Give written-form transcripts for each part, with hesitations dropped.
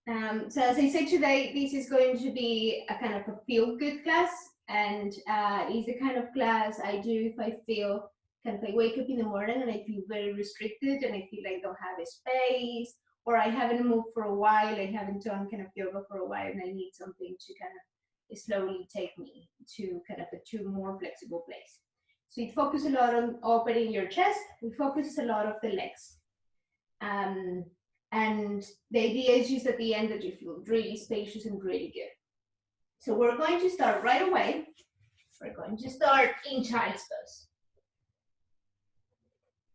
So as I said today, this is going to be a kind of a feel-good class, and it's the kind of class I do if I feel kind of I wake up in the morning and I feel very restricted and I feel like I don't have a space, or I haven't moved for a while, I haven't done kind of yoga for a while, and I need something to kind of slowly take me to kind of a to more flexible place. So it focuses a lot on opening your chest. We focus a lot of the legs. Um, and the idea is just at the end that you feel really spacious and really good. So we're going to start right away. We're going to start in child's pose.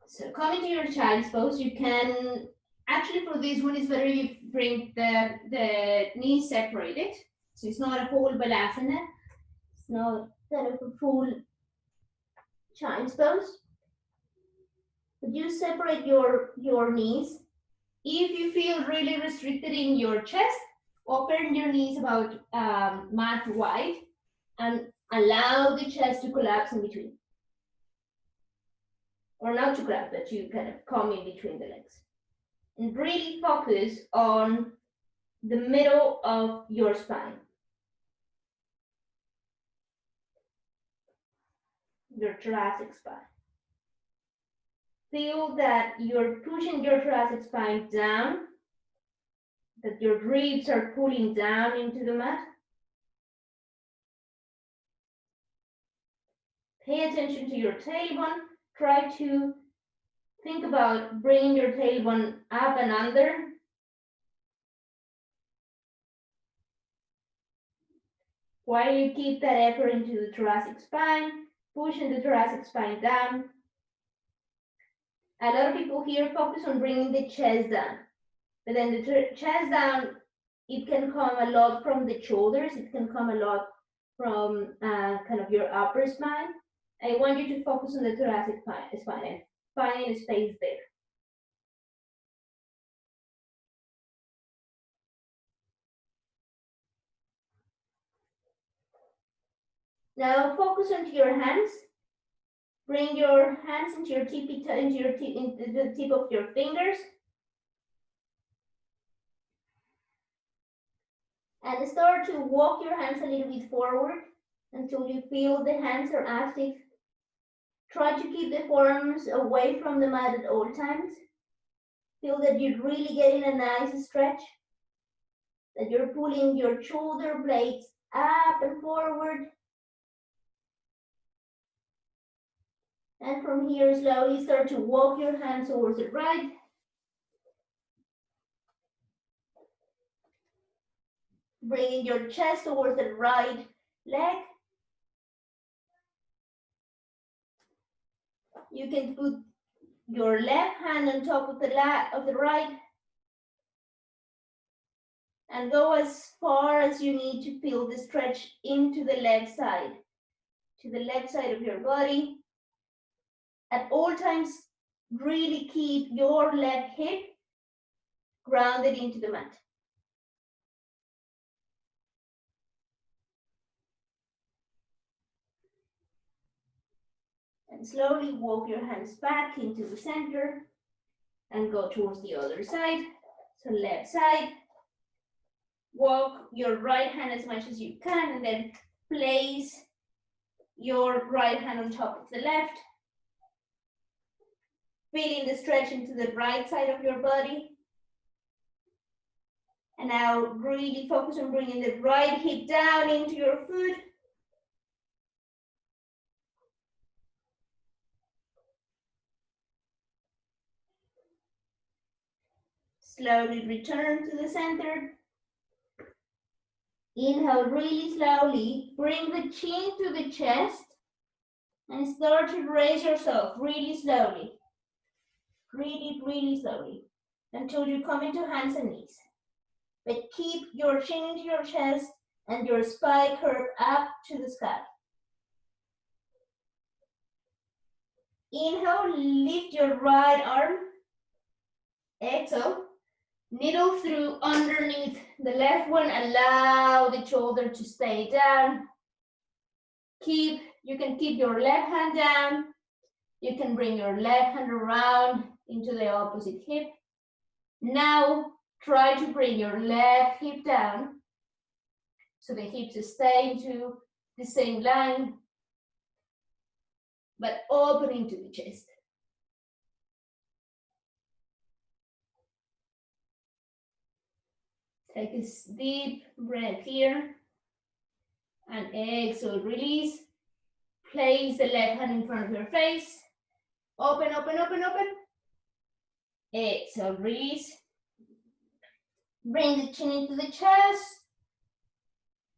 So coming to your child's pose, you can, actually for this one, it's better you bring the knees separated. So it's not a whole balasana. It's not kind of a full child's pose. But you separate your knees. If you feel really restricted in your chest, open your knees about mat wide and allow the chest to collapse in between. Or not to collapse, but you kind of come in between the legs. And really focus on the middle of your spine. Your thoracic spine. Feel that you're pushing your thoracic spine down, that your ribs are pulling down into the mat. Pay attention to your tailbone. Try to think about bringing your tailbone up and under. While you keep that effort into the thoracic spine, pushing the thoracic spine down. A lot of people here focus on bringing the chest down. But then the chest down, it can come a lot from the shoulders. It can come a lot from kind of your upper spine. I want you to focus on the thoracic spine and finding a space there. Now focus onto your hands. Bring your hands into your into the tip of your fingers. And start to walk your hands a little bit forward until you feel the hands are active. Try to keep the forearms away from the mat at all times. Feel that you're really getting a nice stretch, that you're pulling your shoulder blades up and forward. And from here, slowly start to walk your hands towards the right. Bringing your chest towards the right leg. You can put your left hand on top of the right and go as far as you need to feel the stretch into the left side, to the left side of your body. At all times, really keep your left hip grounded into the mat. And slowly walk your hands back into the center and go towards the other side. So left side, walk your right hand as much as you can and then place your right hand on top of the left. Feeling the stretch into the right side of your body. And now really focus on bringing the right hip down into your foot. Slowly return to the center. Inhale really slowly. Bring the chin to the chest and start to raise yourself really slowly. Really slowly until you come into hands and knees. But keep your chin into your chest and your spine curve up to the sky. Inhale, lift your right arm. Exhale, needle through underneath the left one. Allow the shoulder to stay down. You can keep your left hand down. You can bring your left hand around into the opposite hip. Now Try to bring your left hip down so the hips stay into the same line, but opening to the chest. Take a deep breath here and exhale, release. Place the left hand in front of your face. Open, open, open, open. Exhale, release. Bring the chin into the chest.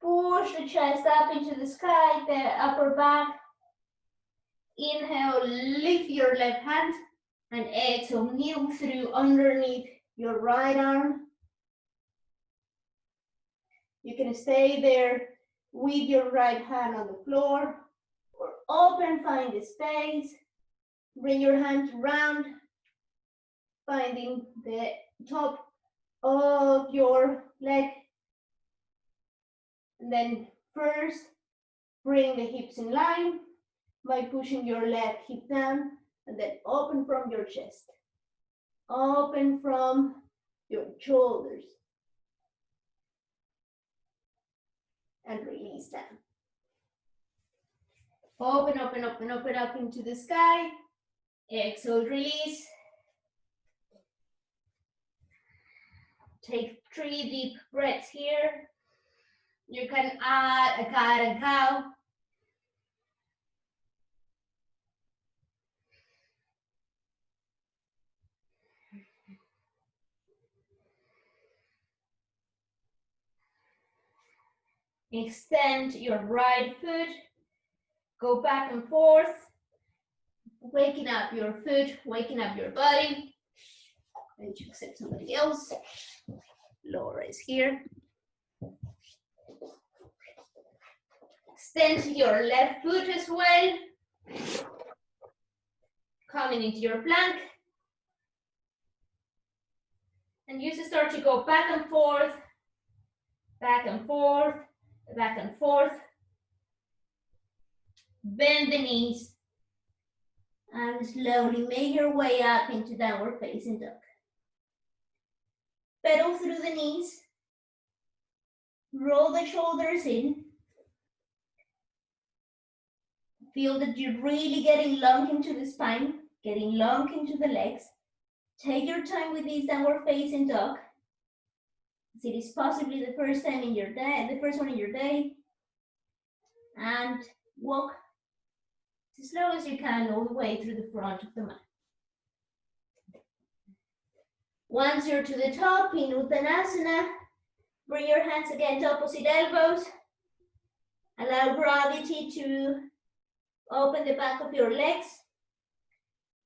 Push the chest up into the sky, the upper back. Inhale, lift your left hand. And exhale, kneel through underneath your right arm. You can stay there with your right hand on the floor. Or open, find the space. Bring your hands round, finding the top of your leg. And then first, bring the hips in line by pushing your left hip down, and then open from your chest. Open from your shoulders. And release down. Open, open, open, open up into the sky. Exhale, release. Take 3 deep breaths here. You can add a cat and cow. Extend your right foot. Go back and forth. Waking up your foot, waking up your body. And you accept somebody else. Laura is here. Extend your left foot as well. Coming into your plank. And you just start to go back and forth, back and forth, back and forth. Bend the knees. And slowly make your way up into downward facing dog. Pedal through the knees. Roll the shoulders in. Feel that you're really getting long into the spine, getting long into the legs. Take your time with this downward facing dog. It is possibly the first time in your day, the first one in your day. And walk as slow as you can all the way through the front of the mat. Once you're to the top in Uttanasana, bring your hands again to opposite elbows. Allow gravity to open the back of your legs.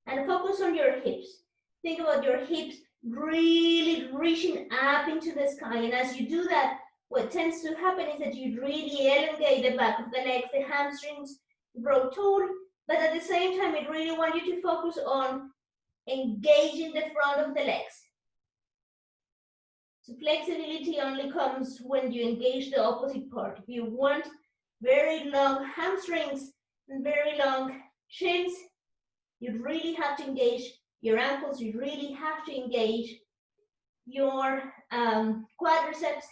And focus on your hips. Think about your hips really reaching up into the sky. And as you do that, what tends to happen is that you really elongate the back of the legs, the hamstrings grow tall, but at the same time, I really want you to focus on engaging the front of the legs. So flexibility only comes when you engage the opposite part. If you want very long hamstrings and very long shins, you really have to engage your ankles, you really have to engage your quadriceps.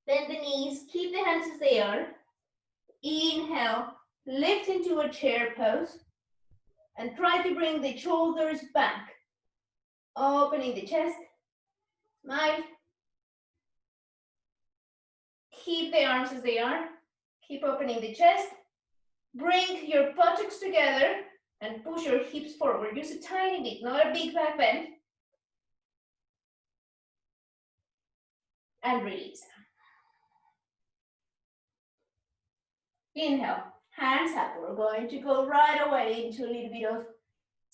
Bend the knees, keep the hands as they are. Inhale, lift into a chair pose and try to bring the shoulders back. Opening the chest, smile. Keep the arms as they are. Keep opening the chest. Bring your buttocks together and push your hips forward. Just a tiny bit, not a big back bend. And release. Inhale, hands up. We're going to go right away into a little bit of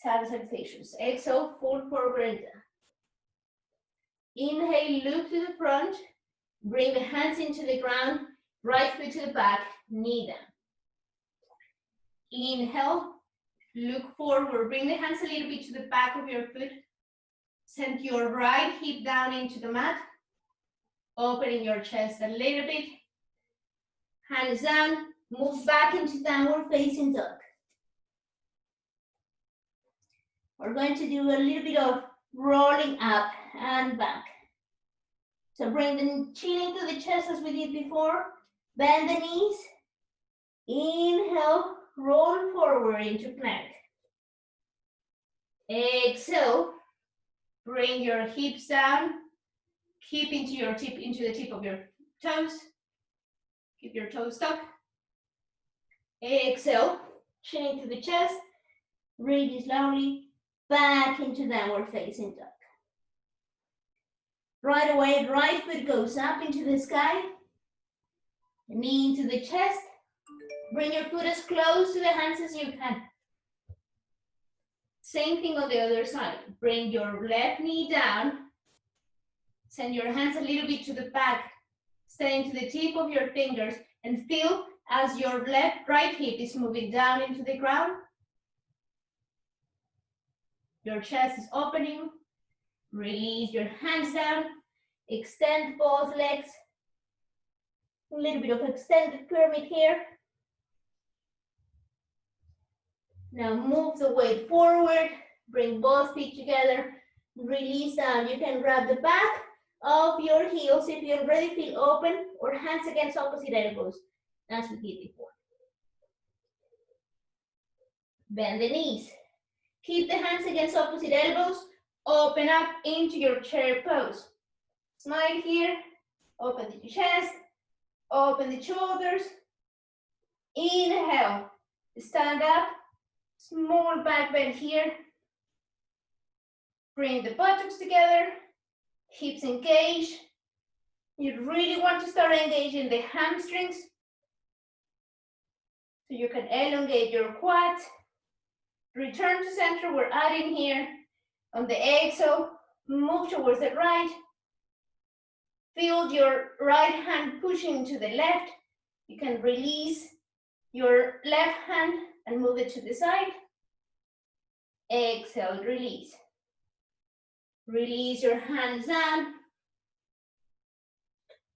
tabs and salutations. Exhale, fold forward. Inhale, look to the front. Bring the hands into the ground. Right foot to the back, knee down. Inhale, look forward. Bring the hands a little bit to the back of your foot. Send your right hip down into the mat. Opening your chest a little bit. Hands down. Move back into downward facing dog. We're going to do a little bit of rolling up and back. So bring the chin into the chest as we did before. Bend the knees. Inhale, roll forward into plank. Exhale, bring your hips down. Keep into the tip of your toes. Keep your toes stuck. Exhale, chin into the chest. Really slowly back into downward facing dog. Right away, right foot goes up into the sky. Knee into the chest. Bring your foot as close to the hands as you can. Same thing on the other side. Bring your left knee down. Send your hands a little bit to the back. Stay into the tip of your fingers and feel as your right hip is moving down into the ground. Your chest is opening. Release your hands down. Extend both legs. A little bit of extended pyramid here. Now move the weight forward. Bring both feet together. Release down. You can grab the back of your heels if you already feel open, or hands against opposite elbows, as we did before. Bend the knees. Keep the hands against opposite elbows. Open up into your chair pose. Smile here. Open the chest. Open the shoulders. Inhale. Stand up. Small back bend here. Bring the buttocks together. Hips engage. You really want to start engaging the hamstrings so you can elongate your quads. Return to center. We're adding here on the exhale. Move towards the right. Feel your right hand pushing to the left. You can release your left hand and move it to the side. Exhale, release. Release your hands down.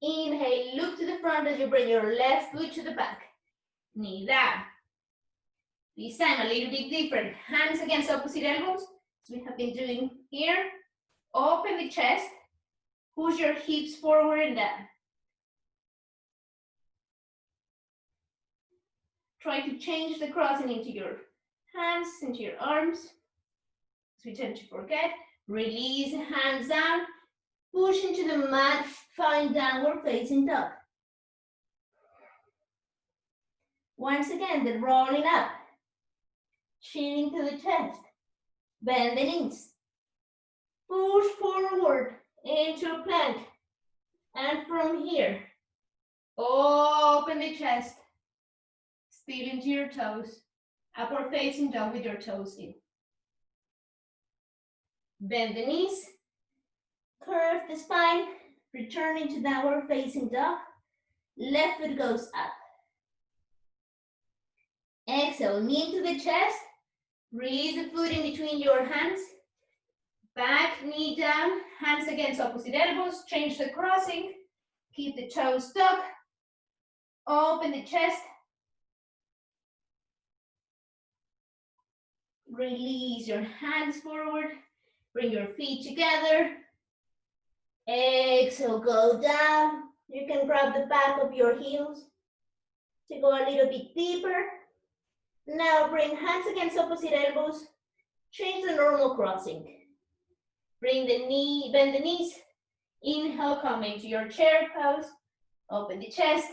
Inhale, look to the front as you bring your left foot to the back. Knee down. This time a little bit different. Hands against opposite elbows, as we have been doing here. Open the chest. Push your hips forward and down. Try to change the crossing into your hands, into your arms, as we tend to forget. Release hands down. Push into the mat. Find downward facing dog. Once again, the rolling up. Chin into the chest. Bend the knees. Push forward into a plank. And from here, open the chest. Still into your toes. Upward facing dog with your toes in. Bend the knees. Curve the spine. Return into downward facing dog. Left foot goes up. Exhale, knee into the chest. Release the foot in between your hands. Back, knee down, hands against opposite elbows. Change the crossing. Keep the toes stuck. Open the chest. Release your hands forward. Bring your feet together. Exhale, go down. You can grab the back of your heels to go a little bit deeper. Now bring hands against opposite elbows. Change the normal crossing. Bring the knee, bend the knees. Inhale, come into your chair pose. Open the chest.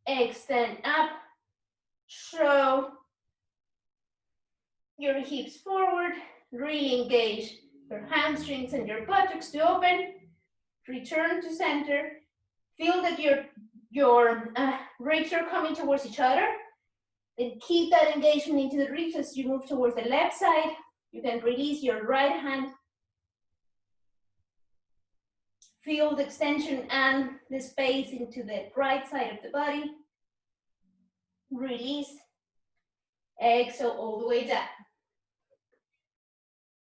Extend up. Throw your hips forward. Really engage your hamstrings and your buttocks to open. Return to center. Feel that your ribs are coming towards each other. Then keep that engagement into the ribs as you move towards the left side. You can release your right hand. Feel the extension and the space into the right side of the body. Release. Exhale all the way down.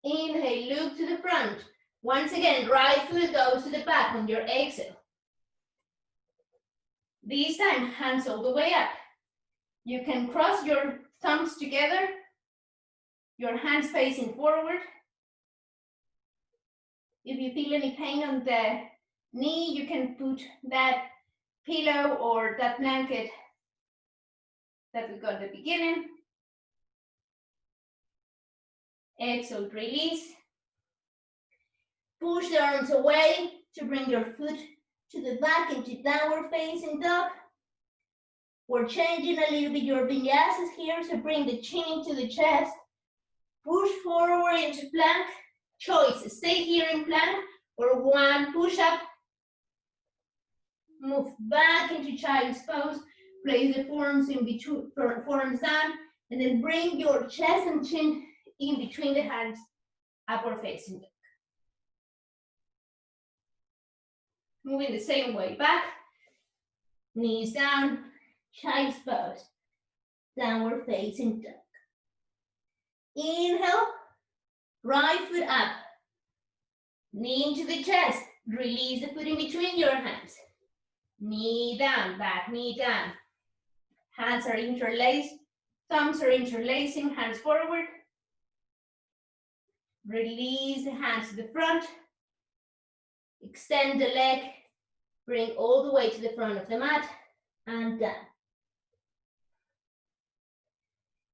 Inhale, look to the front. Once again, right foot goes to the back on your exhale. This time, hands all the way up. You can cross your thumbs together, your hands facing forward. If you feel any pain on the knee, you can put that pillow or that blanket that we got at the beginning. Exhale, release. Push the arms away to bring your foot to the back into downward facing dog. We're changing a little bit your vinyasas here, so bring the chin into the chest. Push forward into plank. Choice, stay here in plank or one push up. Move back into child's pose. Place the forearms in between, forearms down, and then bring your chest and chin in between the hands, upward facing dog. Moving the same way back, knees down, child's pose, downward facing dog. Inhale, right foot up, knee into the chest, release the foot in between your hands. Knee down, back knee down. Hands are interlaced, thumbs are interlacing, hands forward. Release the hands to the front. Extend the leg, bring all the way to the front of the mat and down.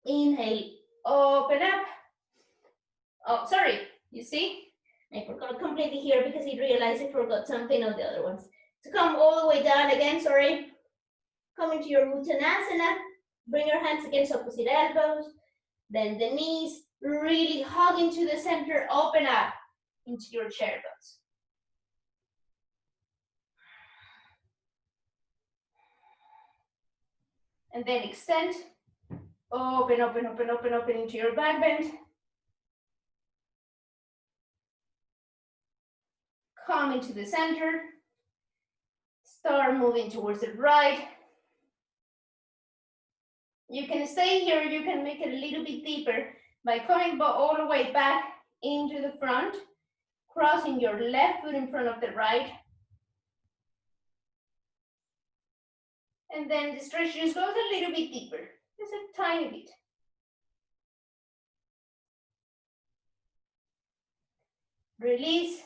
Inhale, open up. Oh, sorry, you see? I forgot completely here because I realized I forgot something on the other ones. So come all the way down again, sorry. Come into your Uttanasana. Bring your hands against opposite elbows. Then the knees really hug into the center, open up into your chair pose. And then extend, open, open, open, open, open into your back bend. Come into the center. Start moving towards the right. You can stay here, you can make it a little bit deeper by coming all the way back into the front, crossing your left foot in front of the right. And then the stretch just goes a little bit deeper, just a tiny bit. Release,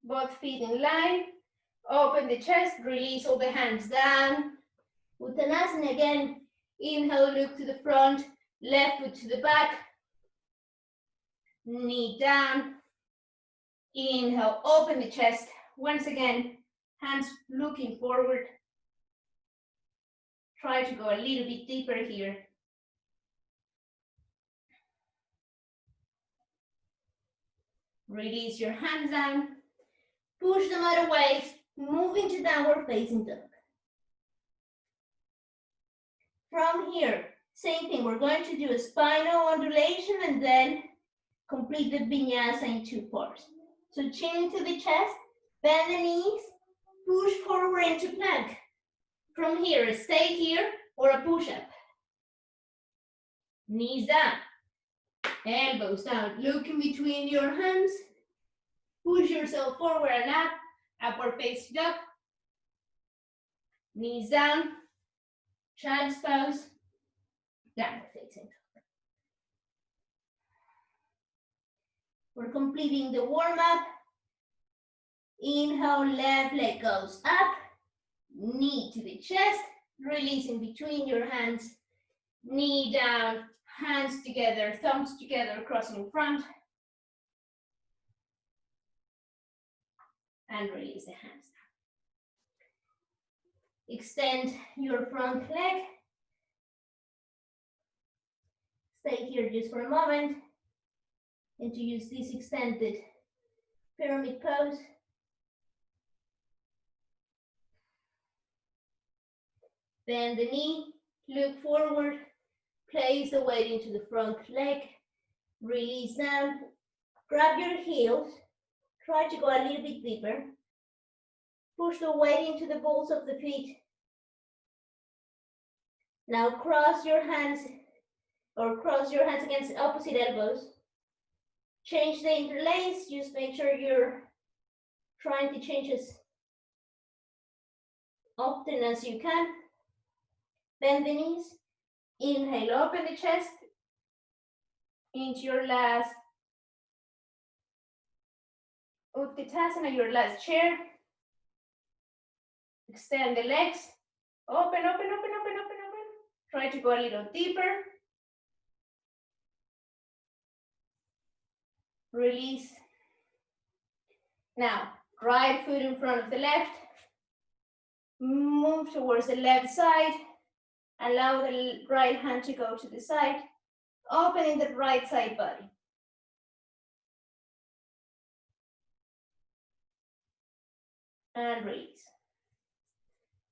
both feet in line, open the chest, release all the hands down. Uttanasana again, inhale, look to the front, left foot to the back, knee down. Inhale, open the chest. Once again, hands looking forward. Try to go a little bit deeper here. Release your hands down. Push them out away. Move into downward facing dog. From here, same thing. We're going to do a spinal undulation and then complete the vinyasa in two parts. So chin into the chest, bend the knees, push forward into plank. From here, stay here or a push-up. Knees down, elbows down. Look in between your hands. Push yourself forward and up, upward facing dog. Knees down, child's pose, downward facing dog. We're completing the warm-up. Inhale, left leg goes up, knee to the chest, release in between your hands, knee down, hands together, thumbs together, crossing in front, and release the hands down. Extend your front leg. Stay here just for a moment, and to use this extended pyramid pose. Bend the knee, look forward, place the weight into the front leg, release down, grab your heels, try to go a little bit deeper, push the weight into the balls of the feet. Now cross your hands against opposite elbows. Change the interlace, just make sure you're trying to change as often as you can. Bend the knees, Inhale, open the chest into your last Utkatasana, your last chair. Extend the legs. Open, open, open, open, open, open. Try to go a little deeper. Release. Now, right foot in front of the left. Move towards the left side. Allow the right hand to go to the side. Opening the right side body. And release.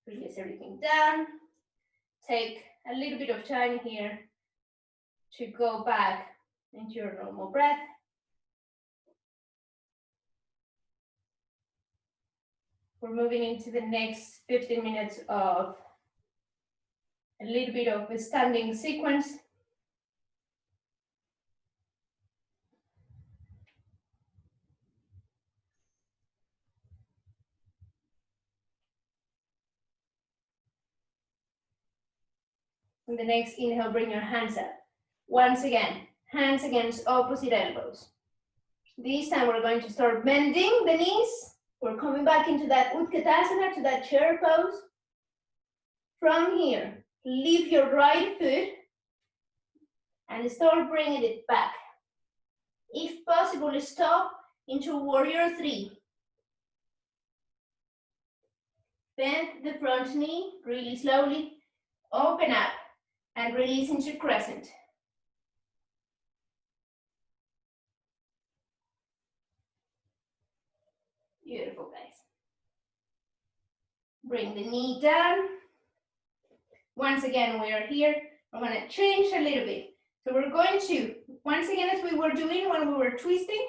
Release everything down. Take a little bit of time here to go back into your normal breath. We're moving into the next 15 minutes of a little bit of a standing sequence. In the next inhale, bring your hands up. Once again, hands against opposite elbows. This time we're going to start bending the knees. We're coming back into that Utkatasana, to that chair pose. From here, lift your right foot and start bringing it back. If possible, stop into warrior three. Bend the front knee really slowly. Open up and release into crescent. Beautiful, guys. Bring the knee down. Once again, we are here. We're going to change a little bit. So we're going to, once again, as we were doing when we were twisting,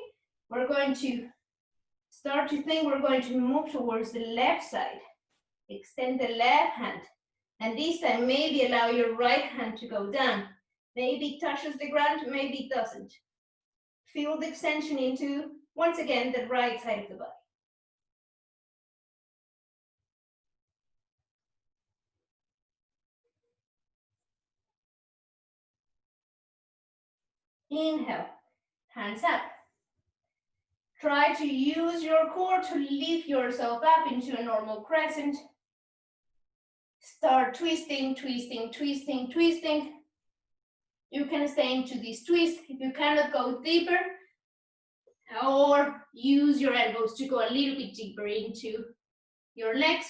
we're going to start to think we're going to move towards the left side. Extend the left hand. And this time, maybe allow your right hand to go down. Maybe it touches the ground, maybe it doesn't. Feel the extension into, once again, the right side of the body. Inhale, hands up. Try to use your core to lift yourself up into a normal crescent. Start twisting, twisting, twisting, twisting. You can stay into this twist if you cannot go deeper, or use your elbows to go a little bit deeper into your legs.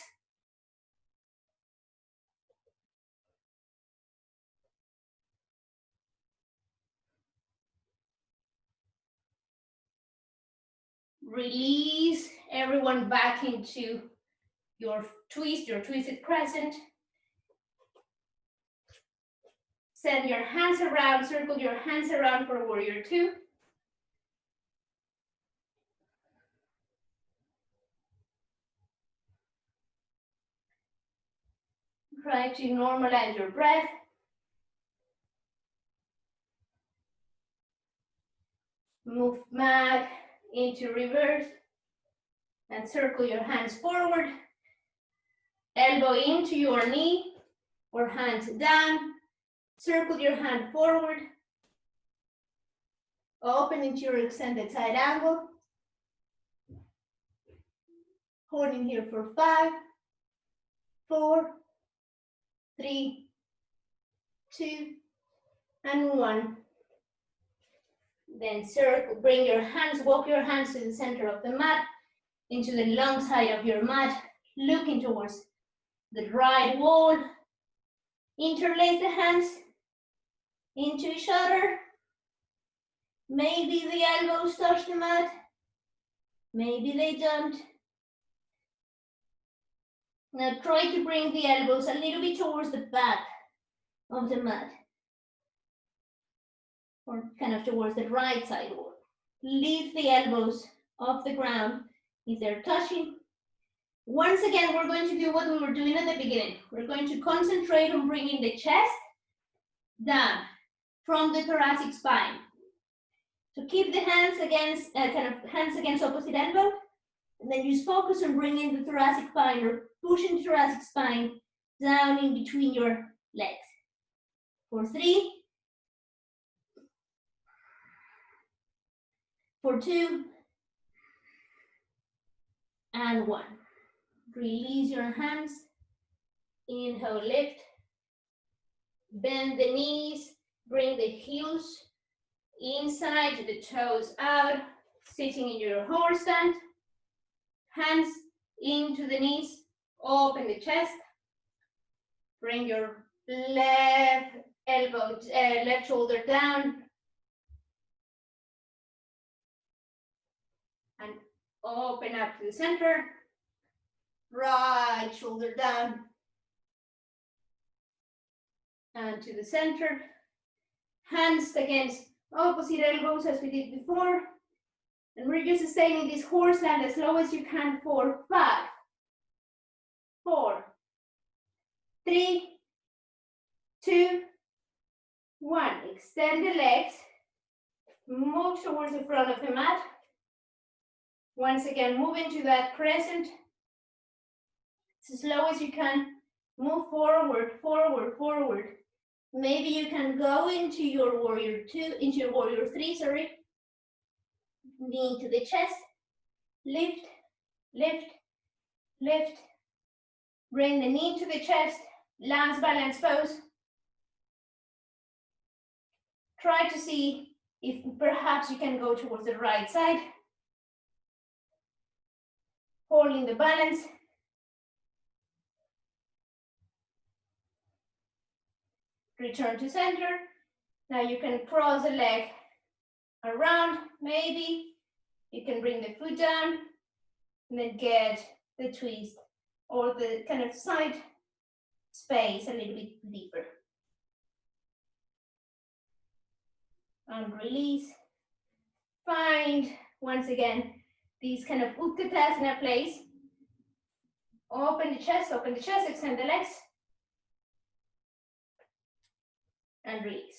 Release everyone back into your twist, your twisted crescent. Send your hands around, circle your hands around for warrior two. Try to normalize your breath. Move back into reverse and circle your hands forward. Elbow into your knee or hands down. Circle your hand forward. Open into your extended side angle. Holding here for 5, 4, 3, 2, and 1. Then circle, bring your hands, walk your hands to the center of the mat, into the long side of your mat, looking towards the right wall. Interlace the hands into each other. Maybe the elbows touch the mat, maybe they don't. Now try to bring the elbows a little bit towards the back of the mat, or kind of towards the right side wall. Lift the elbows off the ground if they're touching. Once again, we're going to do what we were doing at the beginning. We're going to concentrate on bringing the chest down from the thoracic spine. So keep the hands against, hands against opposite elbow, and then just focus on bringing the thoracic spine or pushing the thoracic spine down in between your legs. for 3, for 2, and 1. Release your hands. Inhale, lift. Bend the knees. Bring the heels inside, the toes out. Sitting in your horse stand. Hands into the knees. Open the chest. Bring your left elbow, left shoulder down. And open up to the center. Right shoulder down. And to the center. Hands against opposite elbows as we did before. And we're just staying in this horse stand as low as you can for 5, 4, 3, 2, 1. Extend the legs. Move towards the front of the mat. Once again, move into that crescent. As slow as you can. Move forward, forward, forward. Maybe you can go into your warrior 2, into your warrior 3, sorry. Knee to the chest. Lift, lift, lift. Bring the knee to the chest. Last balance pose. Try to see if perhaps you can go towards the right side. Holding the balance. Return to center. Now you can cross the leg around, maybe. You can bring the foot down and then get the twist or the kind of side space a little bit deeper. And release. Find, once again, these kind of Utkatasana place. Open the chest, extend the legs. And release.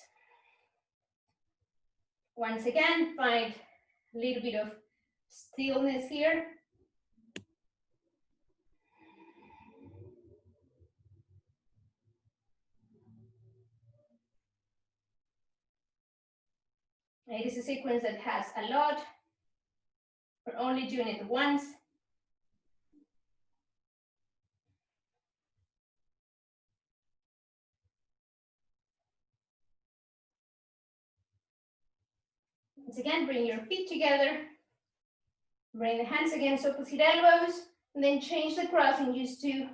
Once again, find a little bit of stillness here. It is a sequence that has a lot. We're only doing it once. Once again, bring your feet together. Bring the hands against opposite elbows, and then change the crossing just to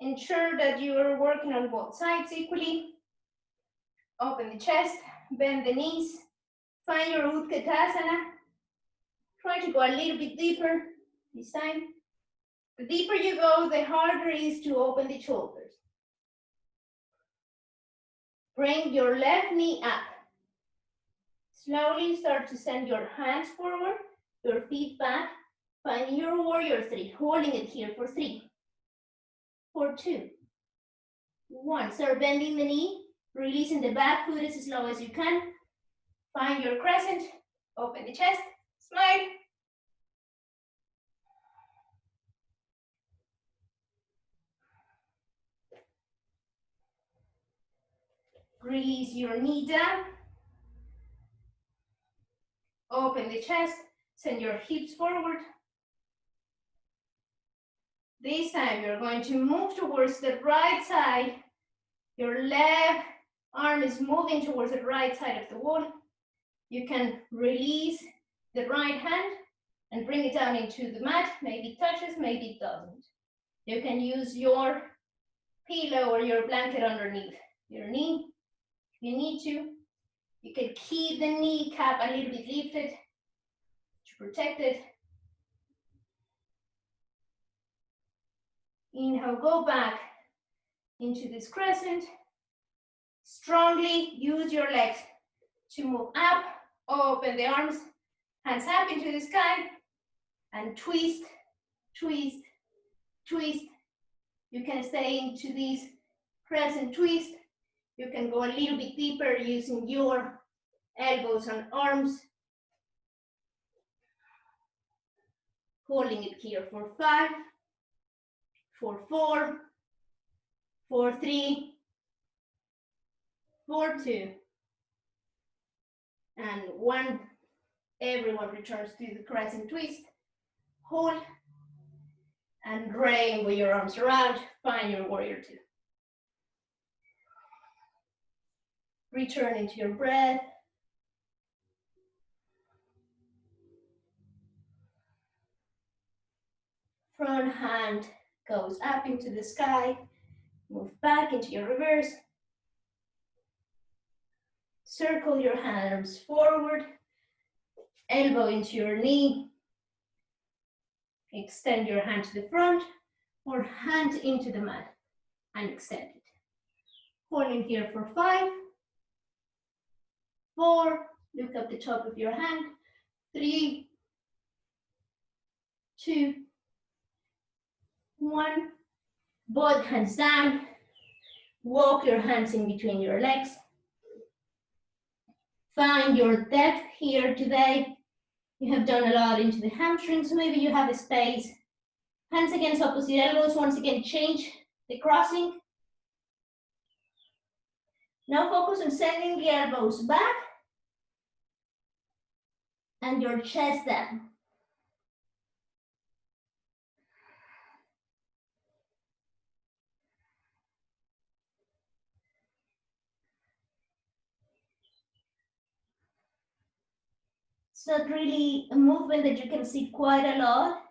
ensure that you are working on both sides equally. Open the chest, bend the knees, find your Utkatasana. Try to go a little bit deeper this time. The deeper you go, the harder it is to open the shoulders. Bring your left knee up. Slowly start to send your hands forward, your feet back, finding your warrior 3, holding it here for 3, for 2, 1. Start bending the knee, releasing the back foot as slow as you can. Find your crescent, open the chest, smile. Release your knee down. Open the chest, send your hips forward. This time you're going to move towards the right side. Your left arm is moving towards the right side of the wall. You can release the right hand and bring it down into the mat. Maybe it touches, maybe it doesn't. You can use your pillow or your blanket underneath your knee if you need to. You can keep the kneecap a little bit lifted to protect it. Inhale, go back into this crescent. Strongly use your legs to move up, open the arms, hands up into the sky, and twist, twist, twist. You can stay into this crescent twist. You can go a little bit deeper using your elbows and arms. Holding it here for 5, for 4, for 3, for 2, and 1. Everyone returns to the crescent twist. Hold and rainbow your arms around. Find your warrior 2. Return into your breath. Front hand goes up into the sky. Move back into your reverse. Circle your arms forward. Elbow into your knee. Extend your hand to the front or hand into the mat and extend it. Holding here for 5, 4, look up the top of your hand, 3, 2, 1. Both hands down. Walk your hands in between your legs. Find your depth here today. You have done a lot into the hamstrings, so maybe you have a space. Hands against opposite elbows. Once again, change the crossing. Now focus on sending the elbows back and your chest down. It's not really a movement that you can see quite a lot.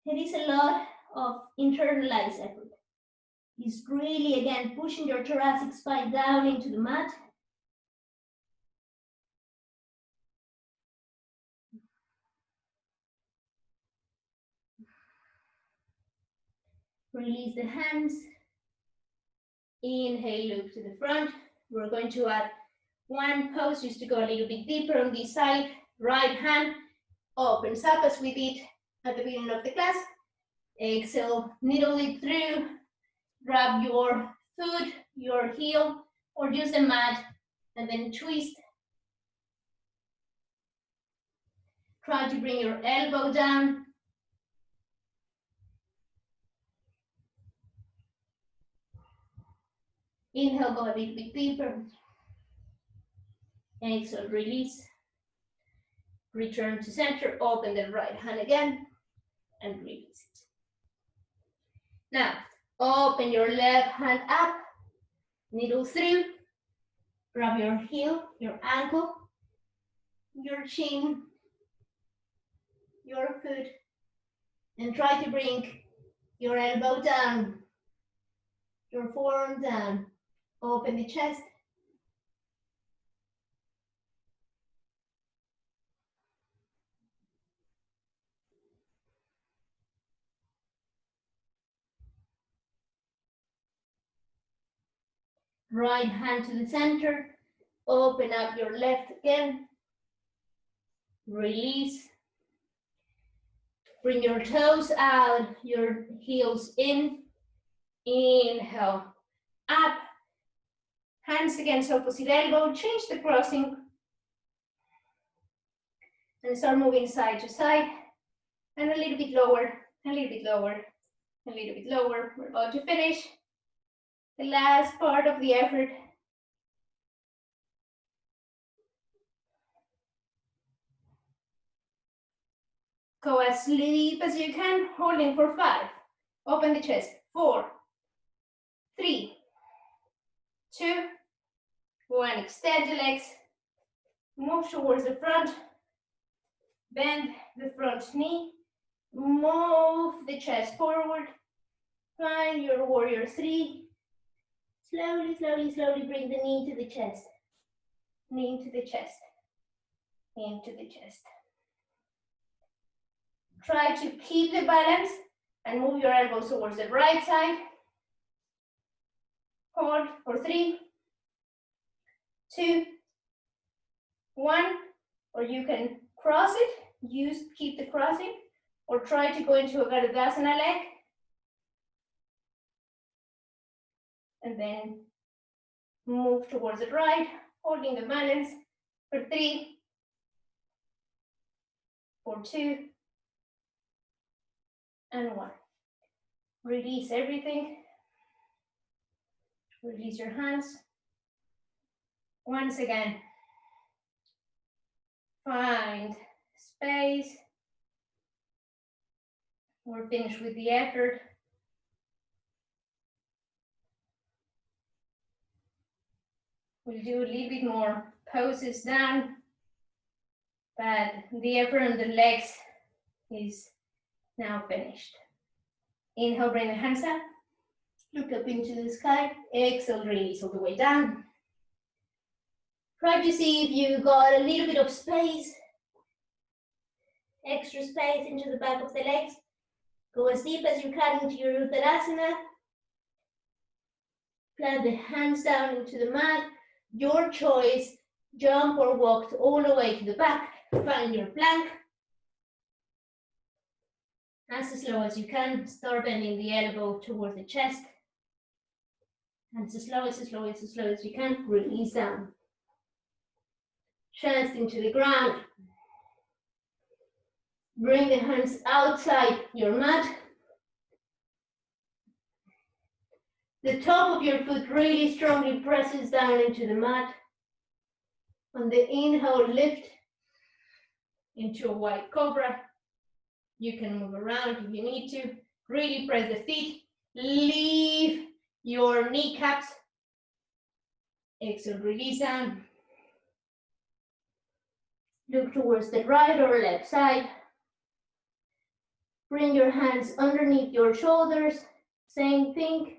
It is a lot of internalized effort. It's really, again, pushing your thoracic spine down into the mat. Release the hands. Inhale, look to the front. We're going to add one pose just to go a little bit deeper on this side. Right hand opens up as we did at the beginning of the class. Exhale, needle it through. Grab your foot, your heel, or use the mat, and then twist. Try to bring your elbow down. Inhale, go a little bit deeper. Exhale, release. Return to center, open the right hand again, and release it. Now, open your left hand up, needle through. Grab your heel, your ankle, your shin, your foot, and try to bring your elbow down, your forearm down. Open the chest. Right hand to the center. Open up your left again. Release. Bring your toes out, your heels in. Inhale, up. Hands against opposite elbow. Change the crossing. And start moving side to side. And a little bit lower, a little bit lower, a little bit lower. We're about to finish the last part of the effort. Go as deep as you can, holding for 5. Open the chest. 4, 3, 2, 1. Extend the legs. Move towards the front. Bend the front knee. Move the chest forward. Find your warrior 3. Slowly, slowly, slowly bring the knee to the chest. Knee to the chest. Into the chest. Try to keep the balance and move your elbows towards the right side. Hold for 3, 2, 1, or you can cross it. Keep the crossing, or try to go into a Garudasana leg. And then move towards the right, holding the balance for 3, for 2, and 1. Release everything. Release your hands. Once again, find space. We're finished with the effort. We'll do a little bit more poses down, but the effort on the legs is now finished. Inhale, bring the hands up. Look up into the sky. Exhale, release all the way down. Try to see if you got a little bit of space, extra space into the back of the legs. Go as deep as you can into your Uttanasana. Plant the hands down into the mat. Your choice, jump or walk all the way to the back. Find your plank. As slow as you can, start bending the elbow towards the chest. And as slow as you can, release down. Chest into the ground. Bring the hands outside your mat. The top of your foot really strongly presses down into the mat. On the inhale, lift into a wide cobra. You can move around if you need to. Really press the feet. Leave your kneecaps. Exhale, release down. Look towards the right or left side. Bring your hands underneath your shoulders. Same thing.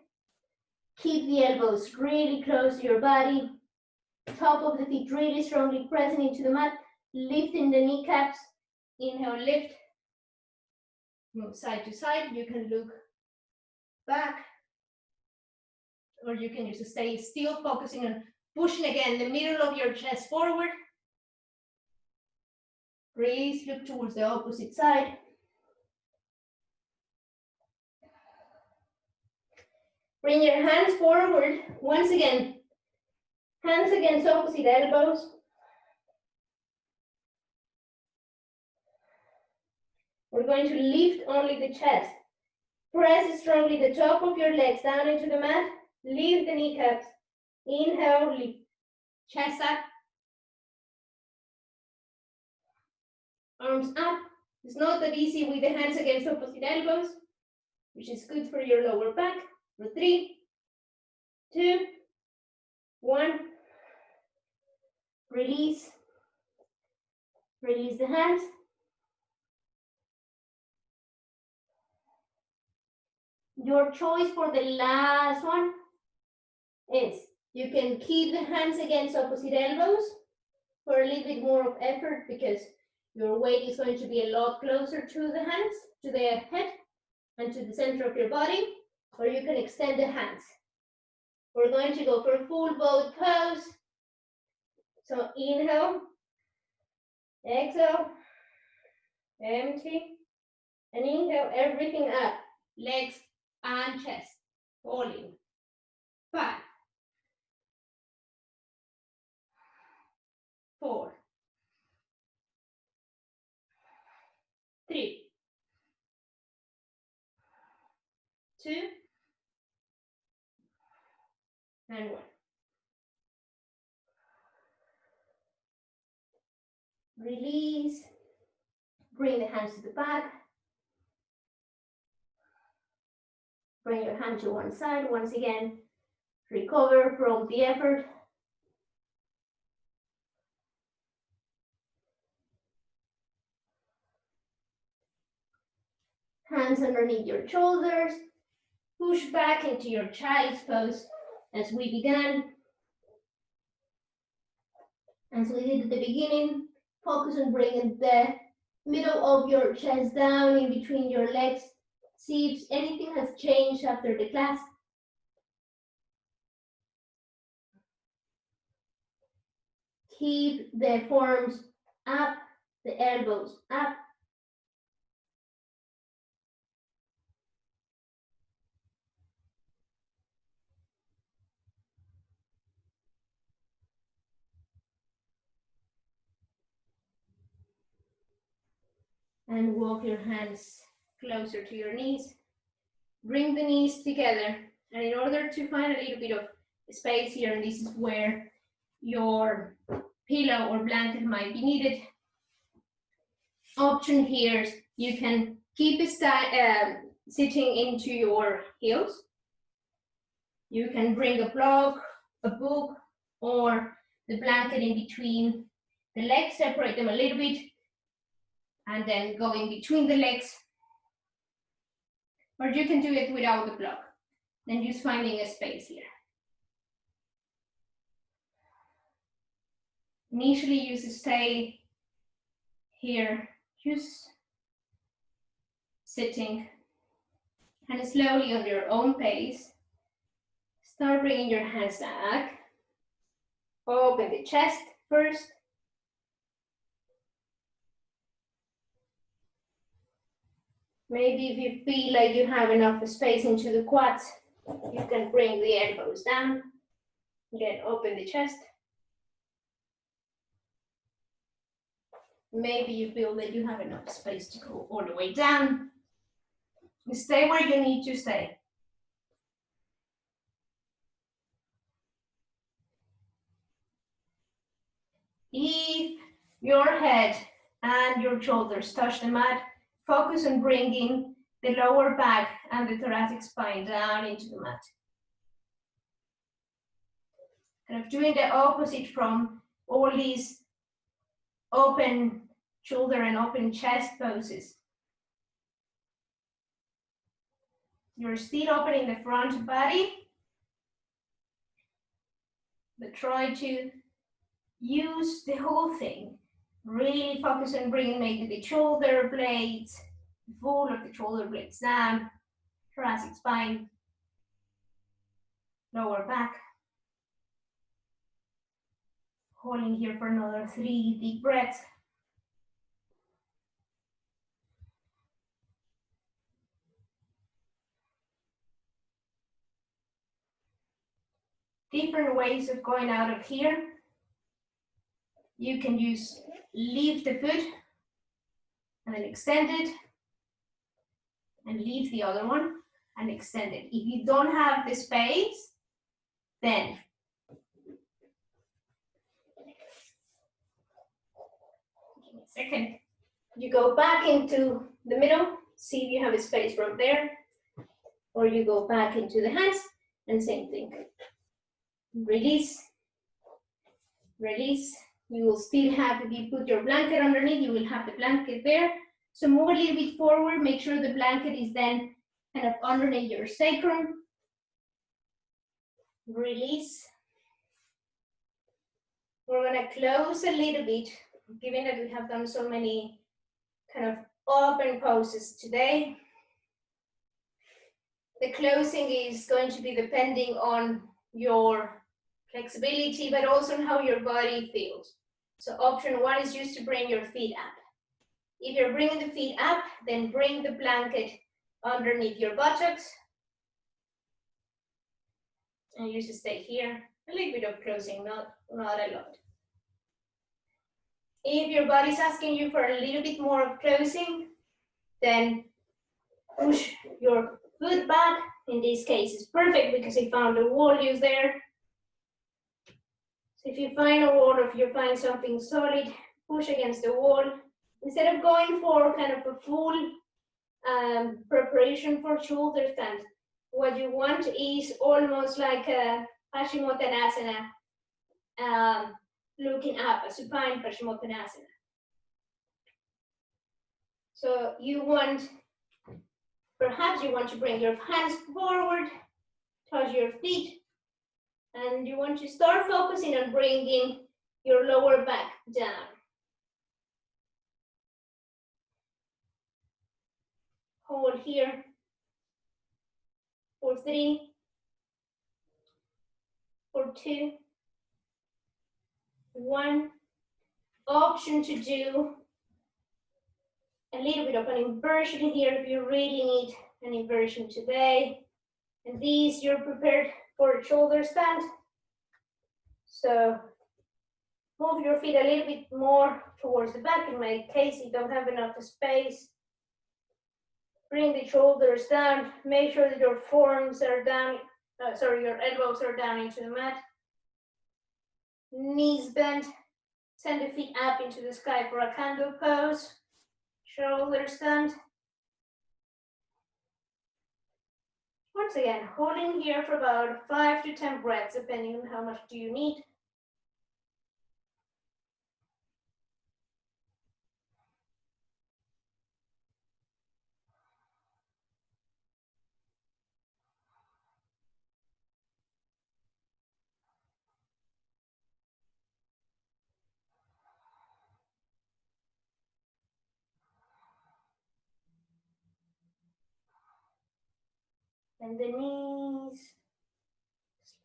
Keep the elbows really close to your body. Top of the feet really strongly pressing into the mat. Lifting the kneecaps. Inhale, lift. Move side to side. You can look back, or you can just stay still, focusing on pushing again the middle of your chest forward. Release, look towards the opposite side. Bring your hands forward. Once again, hands against opposite elbows. We're going to lift only the chest. Press strongly the top of your legs down into the mat. Lift the kneecaps. Inhale, lift. Chest up. Arms up. It's not that easy with the hands against opposite elbows, which is good for your lower back. For 3, 2, 1. Release. Release the hands. Your choice for the last one is you can keep the hands against opposite elbows for a little bit more of effort because your weight is going to be a lot closer to the hands, to the head, and to the center of your body, or you can extend the hands. We're going to go for full boat pose. So inhale, exhale, empty, and inhale everything up, legs and chest, all in. 5, 4, 3, 2, and 1. Release. Bring the hands to the back. Bring your hand to one side. Once again, recover from the effort. Hands underneath your shoulders. Push back into your child's pose as we began. As we did at the beginning, focus on bringing the middle of your chest down in between your legs. See if anything has changed after the class. Keep the forearms up, the elbows up. And walk your hands closer to your knees. Bring the knees together. And in order to find a little bit of space here, and this is where your pillow or blanket might be needed. Option here is you can keep sitting into your heels. You can bring a block, a book, or the blanket in between the legs, separate them a little bit, and then go in between the legs. Or you can do it without the block, then just finding a space here. Initially, you stay here, just sitting, and slowly on your own pace, start bringing your hands back. Open the chest first. Maybe if you feel like you have enough space into the quads, you can bring the elbows down. Again, open the chest. Maybe you feel that you have enough space to go all the way down. Stay where you need to stay. If your head and your shoulders touch the mat, focus on bringing the lower back and the thoracic spine down into the mat. Kind of doing the opposite from all these open shoulder and open chest poses. You're still opening the front body, but try to use the whole thing. Really focus on bringing maybe the shoulder blades, the full of the shoulder blades down, thoracic spine, lower back. Holding here for another 3 deep breaths. Different ways of going out of here. You can use leave the foot and then extend it, and leave the other one and extend it. If you don't have the space, then give me a second. You go back into the middle, see if you have a space from there, or you go back into the hands, and same thing. Release, release. You will still have, if you put your blanket underneath, you will have the blanket there. So move a little bit forward, make sure the blanket is then kind of underneath your sacrum. Release. We're gonna close a little bit, given that we have done so many kind of open poses today. The closing is going to be depending on your flexibility, but also on how your body feels. So option 1 is just to bring your feet up. If you're bringing the feet up, then bring the blanket underneath your buttocks. And you just stay here. A little bit of closing, not a lot. If your body's asking you for a little bit more of closing, then push your foot back. In this case, it's perfect because I found a wall use there. So if you find a wall, or if you find something solid, push against the wall. Instead of going for kind of a full preparation for shoulder stand, what you want is almost like a Paschimottanasana, looking up, a supine Paschimottanasana. So perhaps you want to bring your hands forward, touch your feet, and you want to start focusing on bringing your lower back down. Hold here for 3, for 2, 1. Option to do a little bit of an inversion here if you really need an inversion today. And these, you're prepared for a shoulder stand. So move your feet a little bit more towards the back. In my case, you don't have enough space. Bring the shoulders down. Make sure that your forearms are down, your elbows are down into the mat. Knees bent. Send the feet up into the sky for a candle pose. Shoulders bent. Once again, holding here for about 5 to 10 breaths, depending on how much do you need. And the knees,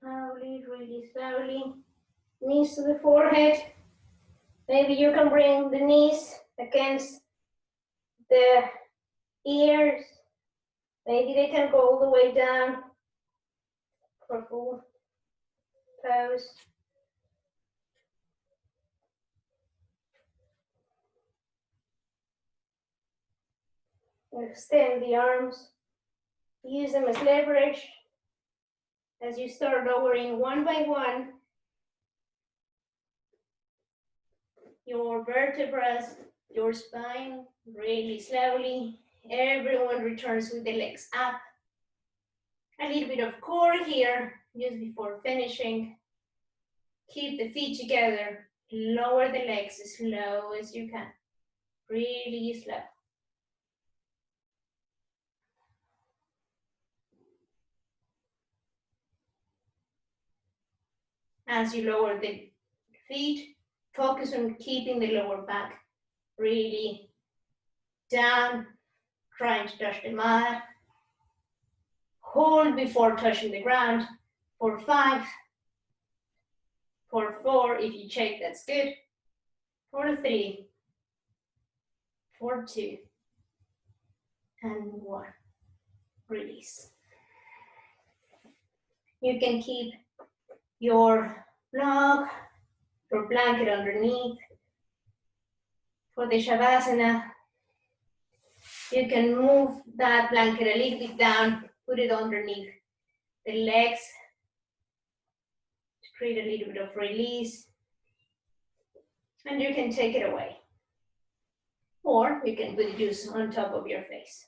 slowly, really slowly. Knees to the forehead. Maybe you can bring the knees against the ears. Maybe they can go all the way down for full pose. Extend the arms. Use them as leverage as you start lowering one by one your vertebrae, your spine, really slowly. Everyone returns with the legs up. A little bit of core here, just before finishing. Keep the feet together. Lower the legs as slow as you can. Really slow. As you lower the feet, focus on keeping the lower back really down, trying to touch the mat. Hold before touching the ground for 5, for 4, if you shake, that's good, for 3, for 2, and 1. Release. You can keep your block, your blanket underneath. For the Shavasana, you can move that blanket a little bit down, put it underneath the legs to create a little bit of release. And you can take it away. Or you can put it just on top of your face.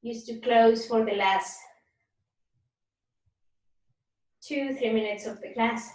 Just to close for the last 2-3 minutes of the class.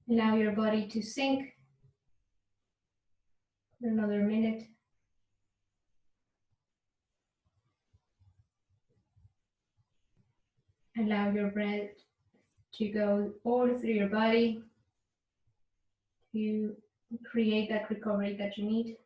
Allow your body to sink for another minute. Allow your breath to go all through your body to create that recovery that you need.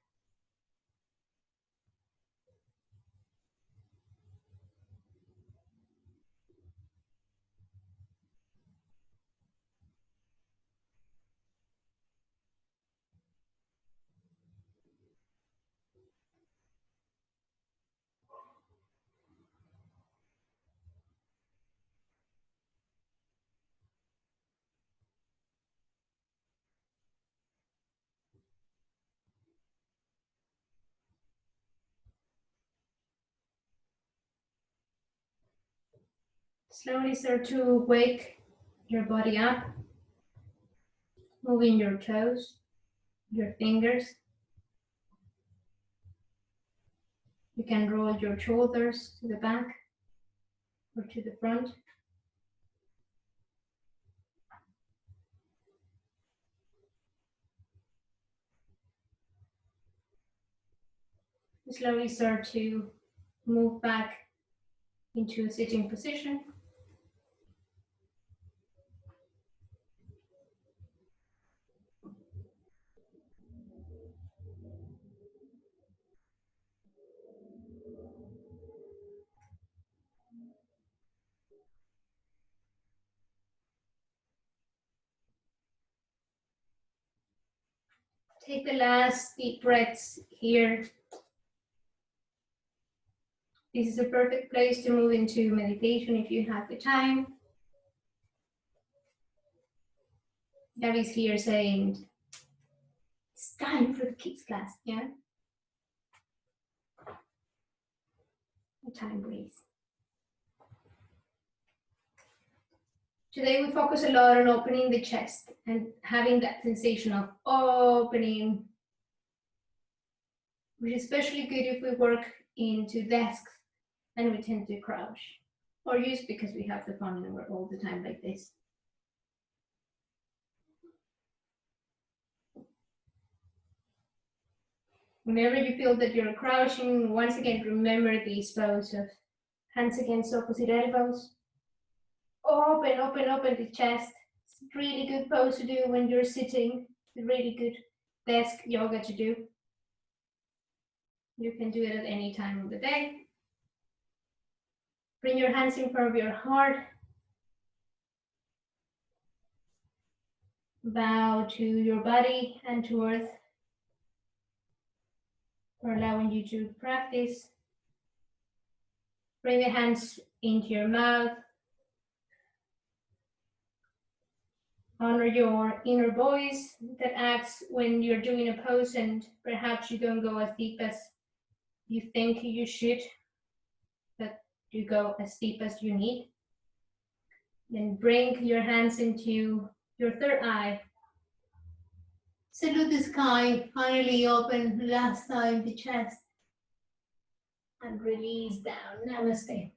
Slowly start to wake your body up, moving your toes, your fingers. You can roll your shoulders to the back or to the front. Slowly start to move back into a sitting position. Take the last deep breaths here. This is a perfect place to move into meditation if you have the time. Gabby's here saying, it's time for the kids class, yeah? The time breathes. Today we focus a lot on opening the chest and having that sensation of opening, which is especially good if we work into desks and we tend to crouch, or just because we have the phone and we're all the time like this. Whenever you feel that you're crouching, once again, remember these pose of hands against opposite elbows. Open, open, open the chest. It's a really good pose to do when you're sitting. It's a really good desk yoga to do. You can do it at any time of the day. Bring your hands in front of your heart. Bow to your body and to earth for allowing you to practice. Bring the hands into your mouth. Honor your inner voice that acts when you're doing a pose and perhaps you don't go as deep as you think you should, but you go as deep as you need. Then bring your hands into your third eye. Salute the sky, finally open last time the chest. And release down, namaste.